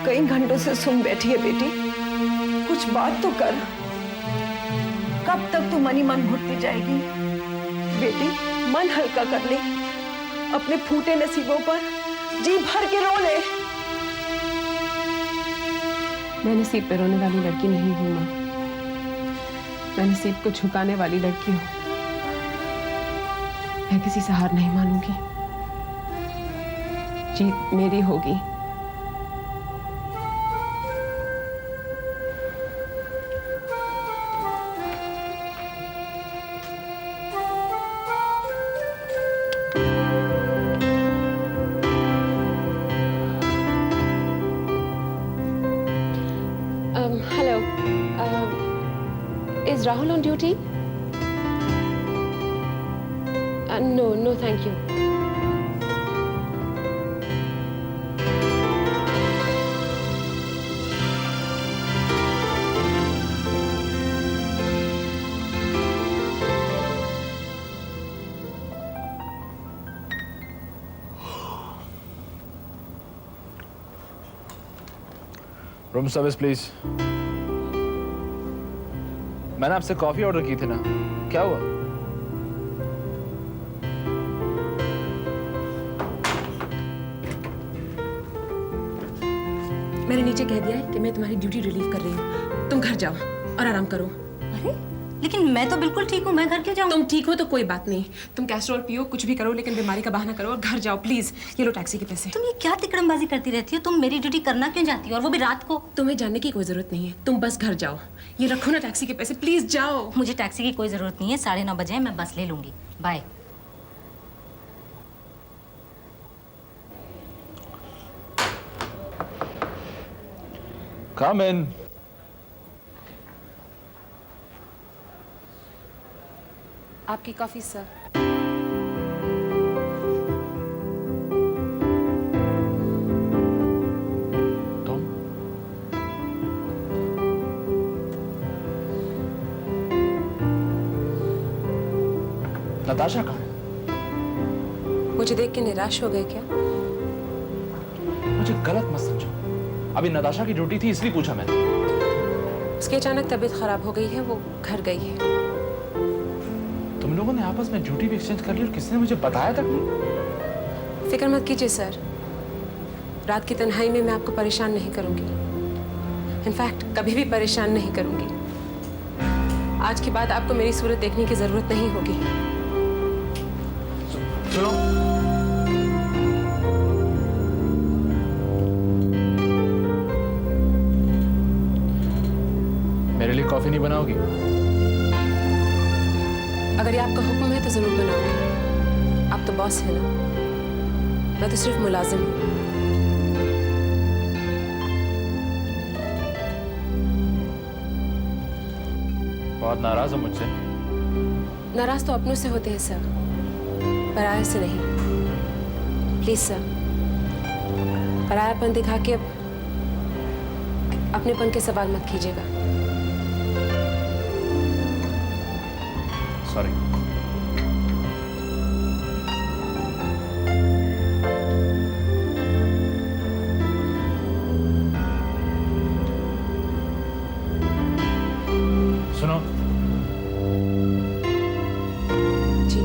कई घंटों से सुन बैठी है बेटी, कुछ बात तो कर। कब तक तू मन ही मन घुटती जाएगी? बेटी मन हल्का कर ले, अपने फूटे नसीबों पर जी भर के रो ले। मैं नसीब पे रोने वाली लड़की नहीं हूं माँ, मैं नसीब को झुकाने वाली लड़की हूं। मैं किसी से हार नहीं मानूंगी, जीत मेरी होगी। Hello. Is Rahul on duty? No, thank you. Room service please. मैंने आपसे कॉफी ऑर्डर की थी ना, क्या हुआ? मैंने नीचे कह दिया है कि मैं तुम्हारी ड्यूटी रिलीव कर रही हूँ, तुम घर जाओ और आराम करो। अरे लेकिन मैं तो बिल्कुल ठीक हूँ, मैं घर क्यों जाऊँ? तुम ठीक हो तो कोई बात नहीं, तुम कैस्ट्रोल पियो, कुछ भी करो, लेकिन बीमारी का बहाना करो और घर जाओ प्लीज। ये लो टैक्सी के पैसे। तुम ये क्या तिकड़मबाजी करती रहती हो? तुम मेरी ड्यूटी करना क्यों जाती हो, और वो भी रात को? तुम्हें जानने की कोई जरूरत नहीं है, तुम बस घर जाओ। ये रखो ना टैक्सी के पैसे, प्लीज जाओ। मुझे टैक्सी की कोई जरूरत नहीं है, 9:30 बजे मैं बस ले लूंगी। बाय। Come in. आपकी कॉफी सर। तुम? नताशा कहाँ है? मुझे देख के निराश हो गए क्या? मुझे गलत मत समझो, अभी नताशा की ड्यूटी थी इसलिए पूछा मैंने। उसकी अचानक तबीयत खराब हो गई है, वो घर गई है। तुम लोगों ने आपस में ड्यूटी भी एक्सचेंज कर ली और किसी ने मुझे बताया तक नहीं? फिक्र मत कीजिए सर, रात की तन्हाई में मैं आपको परेशान नहीं करूंगी। इनफैक्ट कभी भी परेशान नहीं करूंगी। आज के बाद आपको मेरी सूरत देखने की जरूरत नहीं होगी। सुनो, मेरे लिए कॉफी नहीं बनाओगी? अगर ये आपका हुक्म है तो जरूर बनाऊंगी। आप तो बॉस है ना, मैं तो सिर्फ मुलाजिम हूँ। बहुत नाराज हो मुझसे? नाराज तो अपनों से होते हैं सर, पराये से नहीं। प्लीज सर, परायापन दिखा के अपनेपन के सवाल मत कीजिएगा। सॉरी। सुनो, जी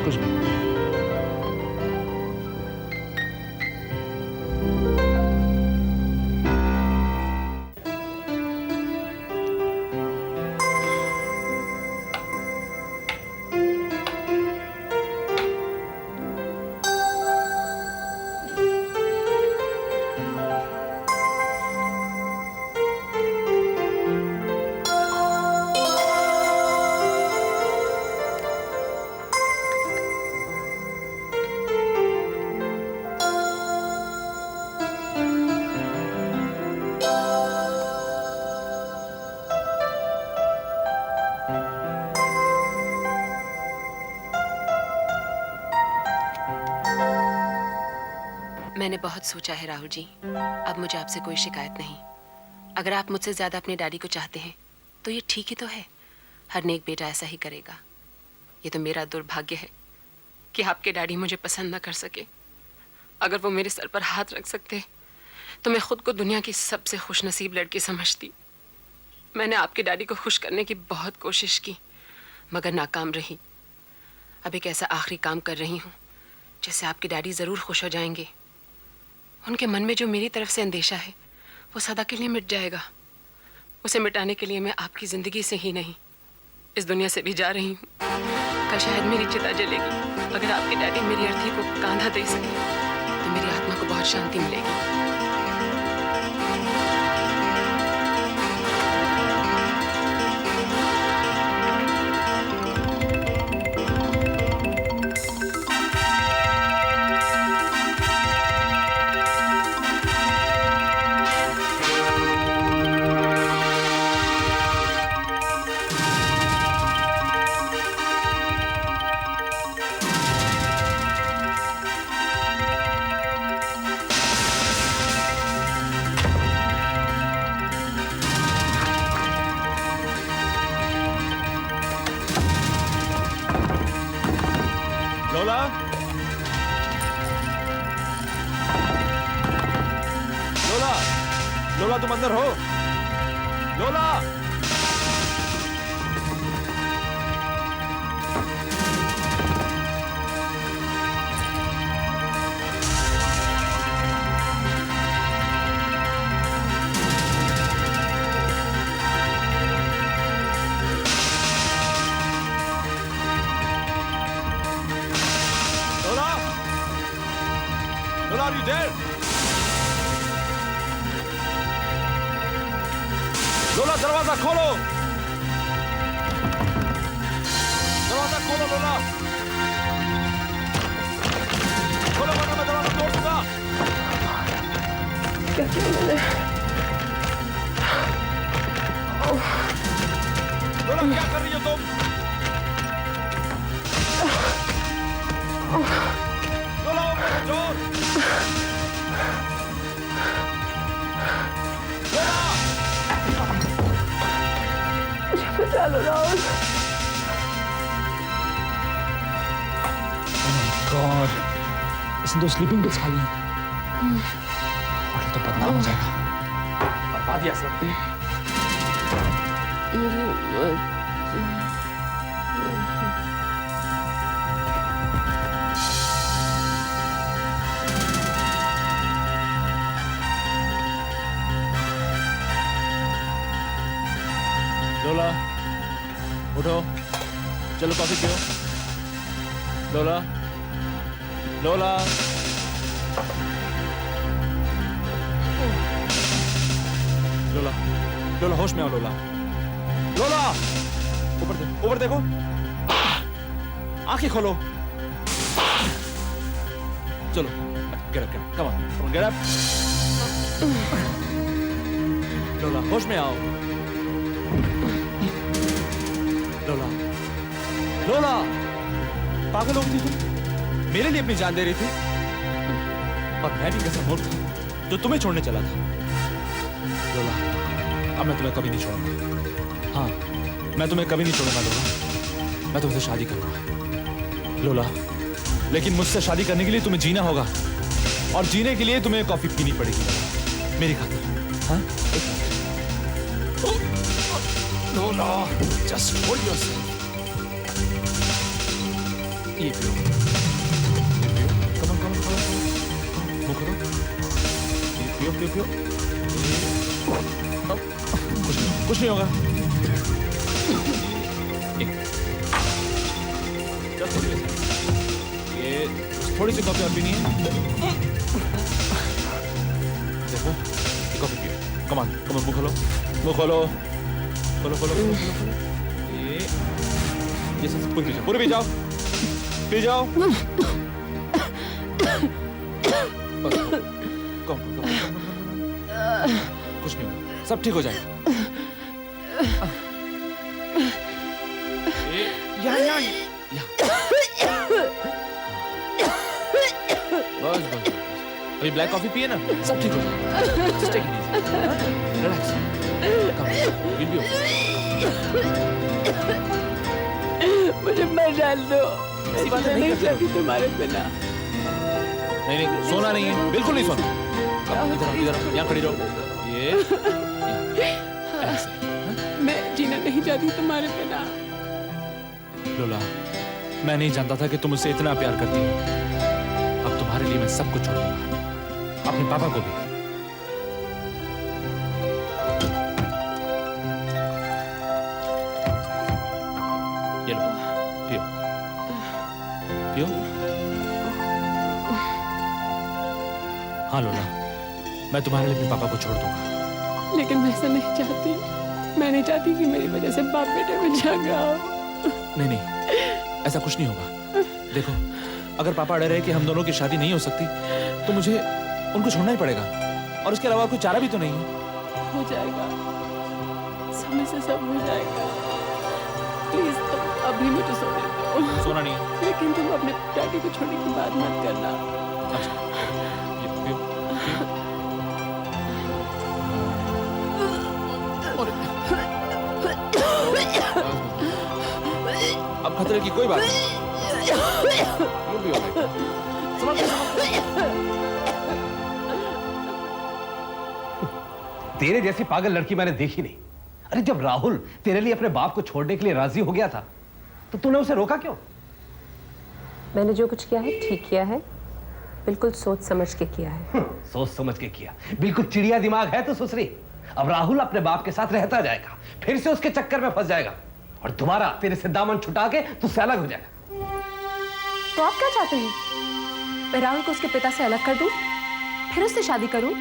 कुछ नहीं। मैंने बहुत सोचा है राहुल जी, अब मुझे आपसे कोई शिकायत नहीं। अगर आप मुझसे ज्यादा अपने डैडी को चाहते हैं तो ये ठीक ही तो है। हर नेक बेटा ऐसा ही करेगा। ये तो मेरा दुर्भाग्य है कि आपके डैडी मुझे पसंद न कर सके। अगर वो मेरे सर पर हाथ रख सकते तो मैं खुद को दुनिया की सबसे खुशनसीब लड़की समझती। मैंने आपके डैडी को खुश करने की बहुत कोशिश की मगर नाकाम रही। अब एक ऐसा आखिरी काम कर रही हूँ जिससे आपके डैडी ज़रूर खुश हो जाएंगे। उनके मन में जो मेरी तरफ से अंदेशा है वो सदा के लिए मिट जाएगा। उसे मिटाने के लिए मैं आपकी ज़िंदगी से ही नहीं इस दुनिया से भी जा रही हूँ। कल शायद मेरी चिता जलेगी। अगर आपके डैडी मेरी अर्थी को कांधा दे सके तो मेरी आत्मा को बहुत शांति मिलेगी। लोला, लोला, लोला तुम अंदर हो? लोला, Lola, are you there? Lola, दरवाजा खोलो! दरवाजा खोलो, लोला! खोलो वरना मैं दरवाजा तोड़ दूंगा! क्या किया मैंने? लोला, क्या कर रही हो तुम? लोला, open the door! बचा लो राहुल। God, इसने तो स्लीपिंग पिल्स खा ली। और तो बदनाम हो जाएगा। बर्बाद ही असर। लोला, उठो, चलो कॉफी पियो। लोला, लोला, लोला, लोला होश में आओ लोला। लोला, ऊपर देखो, आंखें खोलो। चलो, get up, come on, get up। लोला, होश में आओ। लोला, लोला, पागल हो गई थी तुम? मेरे लिए अपनी जान दे रही थी? और मैं भी कैसा मूर्ख था जो तुम्हें छोड़ने चला था। लोला, अब मैं तुम्हें कभी नहीं छोड़ूंगा। हाँ, मैं तुम्हें कभी नहीं छोड़ूंगा लोला। मैं तुमसे शादी करूंगा लोला, लेकिन मुझसे शादी करने के लिए तुम्हें जीना होगा और जीने के लिए तुम्हें कॉफी पीनी पड़ेगी लोला, मेरी खातिर। हाँ, लोला, just hold yourself. ये पियो, come on, मुँह खोलो, ये पियो, कुछ नहीं होगा। just hold yourself. ये थोड़ी सी कॉफी और पीनी है। देखो, ये कॉफी पियो, come on, मुँह खोलो। खोलो। ये सब पूरी पी जाओ। बस, कम। कुछ नहीं होगा, सब ठीक हो जाएगा। यहाँ। बस। अभी ब्लैक कॉफी पिए ना, सब ठीक हो जाएगा। Just take it easy. Relax. Come, you'll be okay. मुझे मर डाल दो। ऐसी बातें नहीं करते चाहती तुम्हारे बिना। नहीं नहीं, सोना नहीं है, बिल्कुल नहीं सोना। इधर इधर, यहाँ खड़ी रहो। ये ऐसे, हाँ? मैं जीना नहीं चाहती तुम्हारे बिना। लोला, मैं नहीं जानता था कि तुम मुझसे इतना प्यार करती हो। अब तुम्हारे लिए मैं सब कुछ छोड़ दूंगा, अपने पापा को भी। ये लो, पियो पियो। हाँ लोला, मैं तुम्हारे लिए अपने पापा को छोड़ दूंगा। लेकिन मैं ऐसा नहीं चाहती। मैं नहीं चाहती कि मेरी वजह से बाप बेटे में झगड़ा हो। नहीं नहीं, ऐसा कुछ नहीं होगा। देखो, अगर पापा अड़े रहे कि हम दोनों की शादी नहीं हो सकती, तो मुझे उनको छोड़ना ही पड़ेगा, और उसके अलावा कोई चारा भी तो नहीं है। हो जाएगा, समय से सब हो जाएगा। प्लीज तुम अभी मुझे सोने दो। सोना नहीं है। लेकिन तुम अपने डैडी को छोड़ने की बात मत करना। अच्छा, ये पियो, पियो। अब खतरे की कोई बात नहीं। यूं भी हो गई। तेरे जैसी पागल लड़की मैंने देखी नहीं। अरे जब राहुल तेरे लिए अपने बाप को छोड़ने के लिए राजी हो गया था, तो तूने उसे रोका क्यों? मैंने जो कुछ किया है ठीक किया है, बिल्कुल सोच समझ के किया है। सोच समझ के किया? बिल्कुल चिड़िया दिमाग है तू सुसरी। अब राहुल अपने बाप के साथ रहता जाएगा, फिर से उसके चक्कर में फंस जाएगा, और दोबारा तेरे से दामन छुटा के तुझसे अलग हो जाएगा। तो आप क्या चाहते हैं? मैं राहुल को उसके पिता से अलग कर दूं, फिर उससे शादी करूं?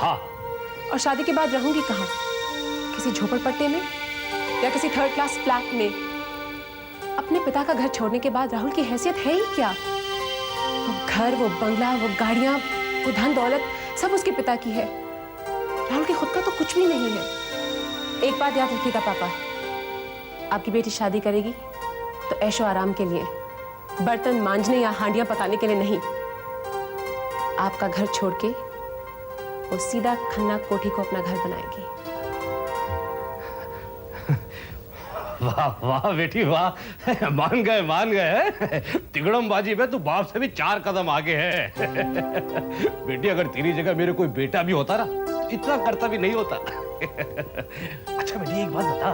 हाँ। और शादी के बाद रहूंगी कहां? किसी झोपड़पट्टी में या किसी थर्ड क्लास फ्लैट में? अपने पिता का घर छोड़ने के बाद राहुल की हैसियत है ही क्या? वो घर, वो बंगला, वो गाड़ियां, वो धन दौलत सब उसके पिता की है। राहुल के खुद का तो कुछ भी नहीं है। एक बात याद रखिएगा पापा, आपकी बेटी शादी करेगी तो ऐशो आराम के लिए, बर्तन मांजने या हांडियां पकाने के लिए नहीं। आपका घर छोड़ के वो सीधा खन्ना कोठी को अपना घर बनाएगी। वाह वाह बेटी वाह, मान गए मान गए। तिगड़मबाजी में तू बाप से भी 4 कदम आगे है। बेटी अगर तेरी जगह मेरे कोई बेटा भी होता ना, इतना करता भी नहीं होता। अच्छा बेटी एक बात बता,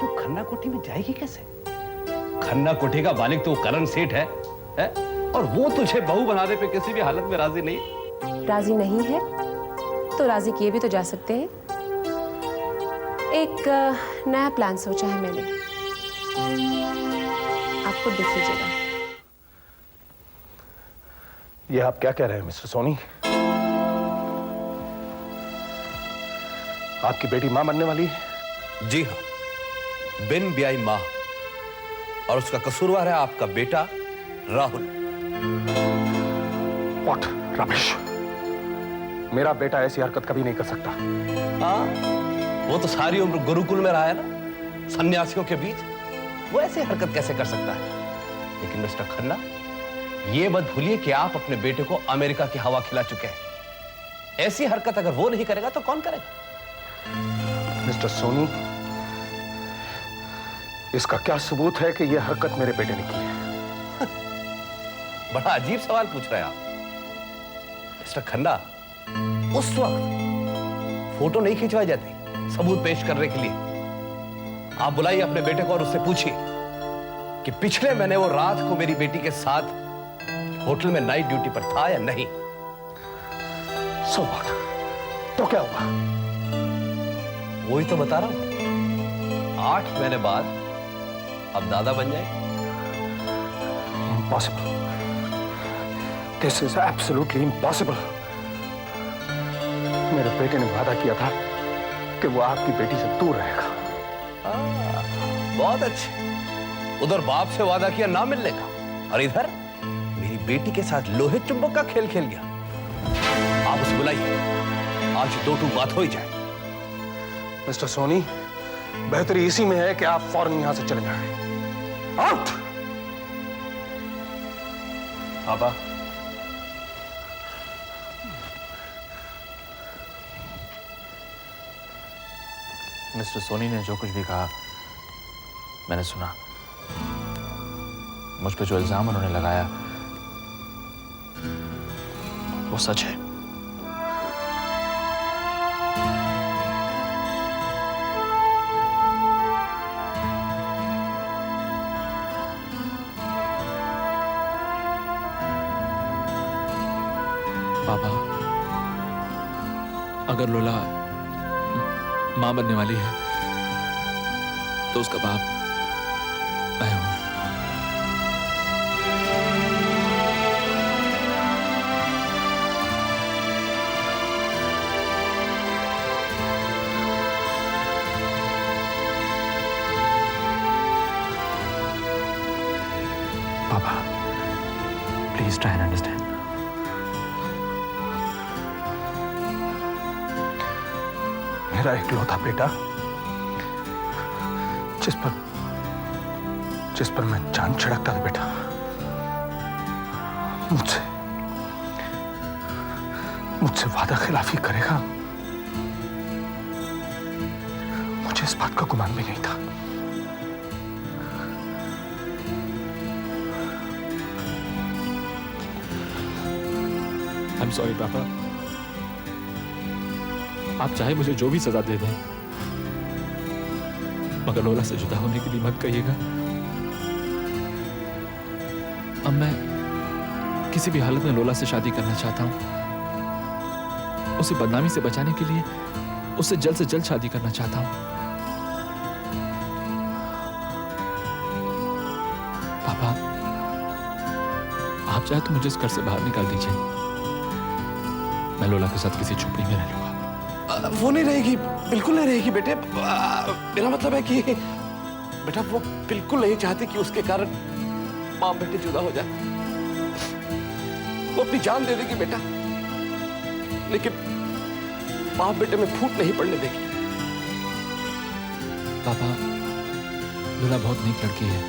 तू खन्ना कोठी में जाएगी कैसे? खन्ना कोठी का मालिक तो करण सेठ है? और वो तुझे बहू बनाने पे किसी भी हालत में राजी नहीं। राजी नहीं है तो राजी किए भी तो जा सकते हैं। एक नया प्लान सोचा है मैंने, आप खुद देख लीजिएगा। ये आप क्या कह रहे हैं मिस्टर सोनी? आपकी बेटी मां बनने वाली है? जी हाँ, बिन ब्याही मां, और उसका कसूरवार है आपका बेटा राहुल। What rubbish! मेरा बेटा ऐसी हरकत कभी नहीं कर सकता। हाँ, वो तो सारी उम्र गुरुकुल में रहा है ना, सन्यासियों के बीच। वो ऐसी हरकत कैसे कर सकता है? लेकिन मिस्टर खन्ना, ये मत भूलिए कि आप अपने बेटे को अमेरिका की हवा खिला चुके हैं। ऐसी हरकत अगर वो नहीं करेगा तो कौन करेगा? मिस्टर सोनी, इसका क्या सबूत है कि यह हरकत मेरे बेटे ने की है? बड़ा अजीब सवाल पूछ रहे हैं आप मिस्टर खन्ना। उस वक्त फोटो नहीं खिंचवाई जाती सबूत पेश करने के लिए। आप बुलाइए अपने बेटे को और उससे पूछिए कि पिछले महीने वो रात को मेरी बेटी के साथ होटल में नाइट ड्यूटी पर था या नहीं। सो बात तो क्या हुआ? वही तो बता रहा हूं, 8 महीने बाद अब दादा बन जाए। Impossible. This is absolutely impossible. मेरे बेटे ने वादा किया था कि वो आपकी बेटी से दूर रहेगा। बहुत अच्छे। उधर बाप से वादा किया ना मिलने का, और इधर मेरी बेटी के साथ लोहे चुंबक का खेल खेल गया। आप उसे बुलाइए, आज 2-2 बात हो ही जाए। मिस्टर सोनी, बेहतरी इसी में है कि आप फौरन यहां से चले जाएं। आउट! पापा, मिस्टर सोनी ने जो कुछ भी कहा मैंने सुना। मुझ पे जो इल्जाम उन्होंने लगाया वो सच है। पापा, अगर लोला मां बनने वाली है तो उसका बाप मैं हूं। पापा, प्लीज ट्राई एंड अंडरस्टैंड। मेरा इकलौता बेटा जिस पर मैं जान छिड़कता था बेटा, मुझसे वादा खिलाफी करेगा, मुझे इस बात का गुमान भी नहीं था। I'm sorry पापा, आप चाहे मुझे जो भी सजा दे दें, मगर लोला से जुदा होने के लिए मत कहिएगा। अब मैं किसी भी हालत में लोला से शादी करना चाहता हूं। उसे बदनामी से बचाने के लिए उससे जल्द शादी करना चाहता हूं। पापा, आप चाहे तो मुझे इस घर से बाहर निकाल दीजिए। मैं लोला के साथ किसी झोपड़ी में रह लूंगा। वो नहीं रहेगी, बिल्कुल नहीं रहेगी बेटे। मेरा मतलब है कि बेटा वो बिल्कुल नहीं चाहती कि उसके कारण मां बेटे जुदा हो जाए। वो अपनी जान दे देगी बेटा, लेकिन मां बेटे में फूट नहीं पड़ने देगी। पापा, लोला बहुत नेक लड़की है।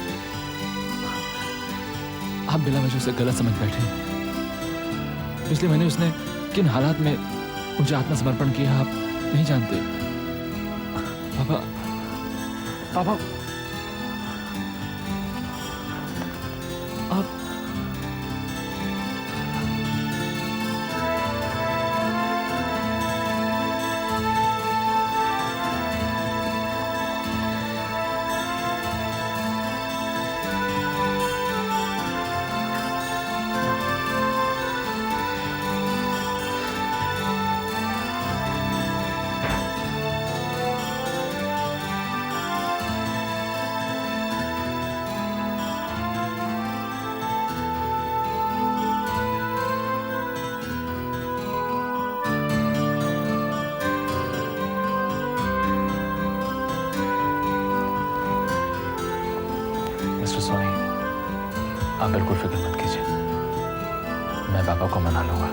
आप बिना वजह से गलत समझ बैठे। पिछले महीने उसने किन हालात में मुझे आत्मसमर्पण किया आप नहीं जानते। पापा, पापा, आप मिस्टर सोनी, आप बिल्कुल फिक्र मत कीजिए, मैं पापा को मना लूंगा।